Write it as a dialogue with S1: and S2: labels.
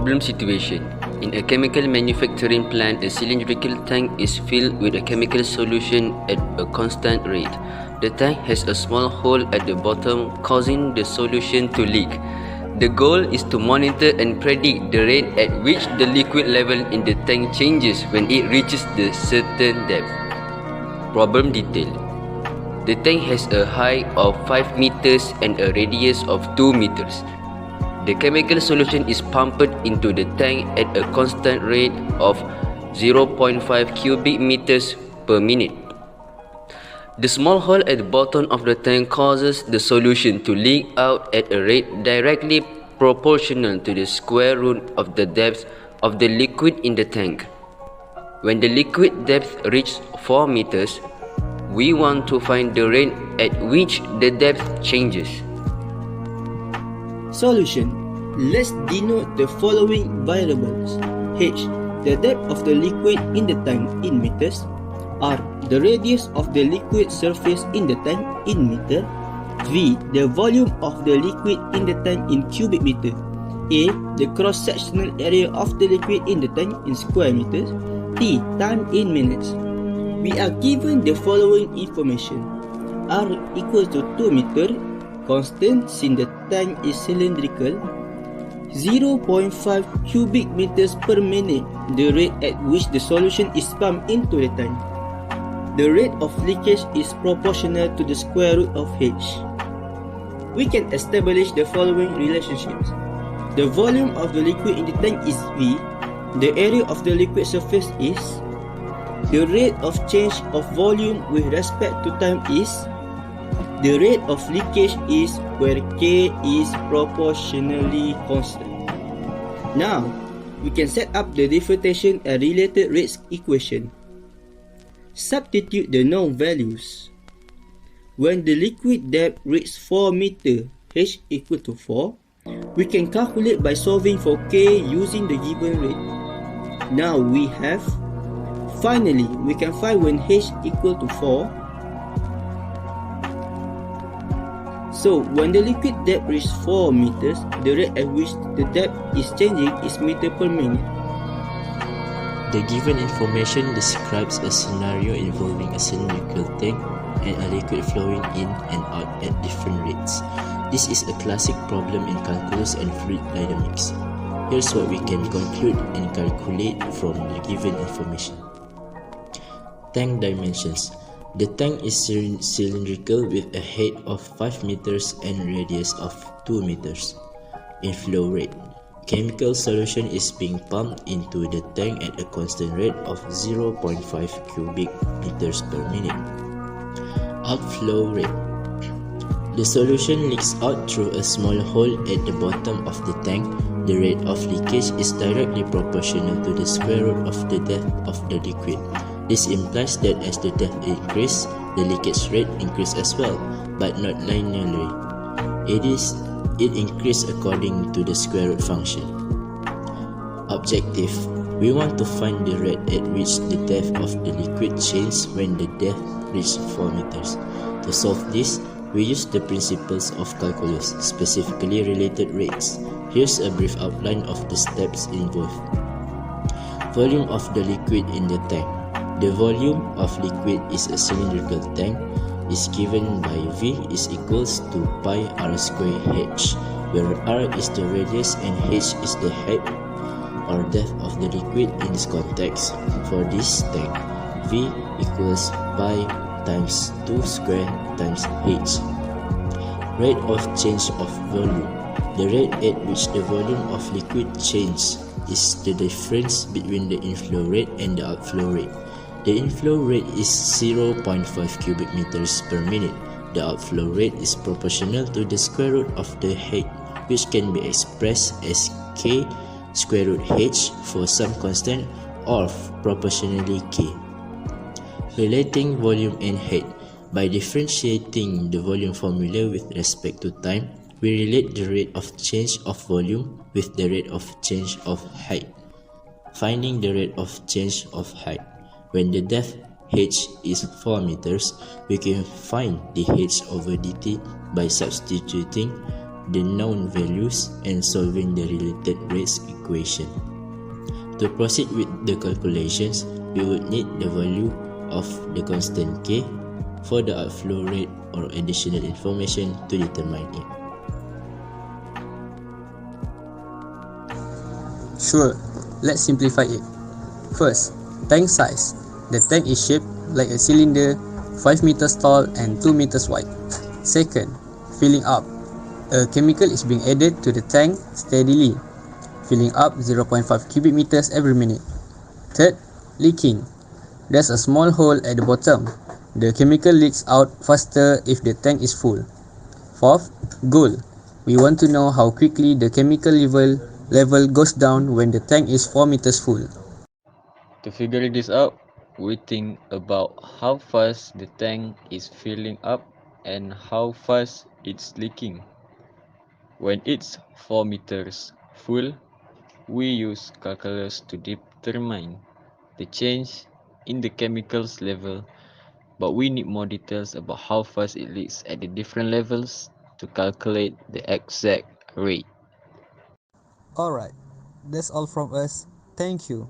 S1: Problem situation. In a chemical manufacturing plant, a cylindrical tank is filled with a chemical solution at a constant rate. The tank has a small hole at the bottom, causing the solution to leak. The goal is to monitor and predict the rate at which the liquid level in the tank changes when it reaches the certain depth. Problem detail. The tank has a height of 5 meters and a radius of 2 meters. The chemical solution is pumped into the tank at a constant rate of 0.5 cubic meters per minute. The small hole at the bottom of the tank causes the solution to leak out at a rate directly proportional to the square root of the depth of the liquid in the tank. When the liquid depth reaches 4 meters, we want to find the rate at which the depth changes.
S2: Solution. Let's denote the following variables. H. The depth of the liquid in the tank in meters. R. The radius of the liquid surface in the tank in meter. V. The volume of the liquid in the tank in cubic meter. A. The cross-sectional area of the liquid in the tank in square meters. T. Time in minutes. We are given the following information. R equals to 2 meter, constant since the tank is cylindrical. 0.5 cubic meters per minute, the rate at which the solution is pumped into the tank. The rate of leakage is proportional to the square root of H. We can establish the following relationships. The volume of the liquid in the tank is V. The area of the liquid surface is. The rate of change of volume with respect to time is. The rate of leakage is, where K is proportionally constant. Now, we can set up the differentiation and related rates equation. Substitute the known values. When the liquid depth reaches 4 meter, H equal to 4, we can calculate by solving for K using the given rate. Now we have. Finally, we can find when H equal to 4. So, when the liquid depth reaches 4 meters, the rate at which the depth is changing is meter per minute.
S3: The given information describes a scenario involving a cylindrical tank and a liquid flowing in and out at different rates. This is a classic problem in calculus and fluid dynamics. Here's what we can conclude and calculate from the given information. Tank dimensions. The tank is cylindrical with a height of 5 meters and radius of 2 meters. Inflow rate. Chemical solution is being pumped into the tank at a constant rate of 0.5 cubic meters per minute. Outflow rate. The solution leaks out through a small hole at the bottom of the tank. The rate of leakage is directly proportional to the square root of the depth of the liquid. This implies that as the depth increases, the leakage rate increases as well, but not linearly. It increases according to the square root function. Objective. We want to find the rate at which the depth of the liquid changes when the depth reaches 4 meters. To solve this, we use the principles of calculus, specifically related rates. Here's a brief outline of the steps involved. Volume of the liquid in the tank. The volume of liquid is a cylindrical tank is given by V is equals to pi r square h, where r is the radius and h is the height or depth of the liquid in this context. For this tank, V equals pi times 2 square times h. Rate of change of volume. The rate at which the volume of liquid changes is the difference between the inflow rate and the outflow rate. The inflow rate is 0.5 cubic meters per minute. The outflow rate is proportional to the square root of the height, which can be expressed as K square root h for some constant or proportionally K. Relating volume and height. By differentiating the volume formula with respect to time, we relate the rate of change of volume with the rate of change of height. Finding the rate of change of height. When the depth h is 4 meters, we can find the h over dt by substituting the known values and solving the related rates equation. To proceed with the calculations, we would need the value of the constant K for the outflow rate or additional information to determine it.
S4: Sure, let's simplify it. First, tank size. The tank is shaped like a cylinder, 5 meters tall and 2 meters wide. Second, filling up. A chemical is being added to the tank steadily, filling up 0.5 cubic meters every minute. Third, leaking. There's a small hole at the bottom. The chemical leaks out faster if the tank is full. Fourth, goal. We want to know how quickly the chemical level goes down when the tank is 4 meters full.
S5: To figure this out, we think about how fast the tank is filling up and how fast it's leaking. When it's 4 meters full, we use calculus to determine the change in the chemicals level, but we need more details about how fast it leaks at the different levels to calculate the exact rate.
S4: Alright, that's all from us. Thank you.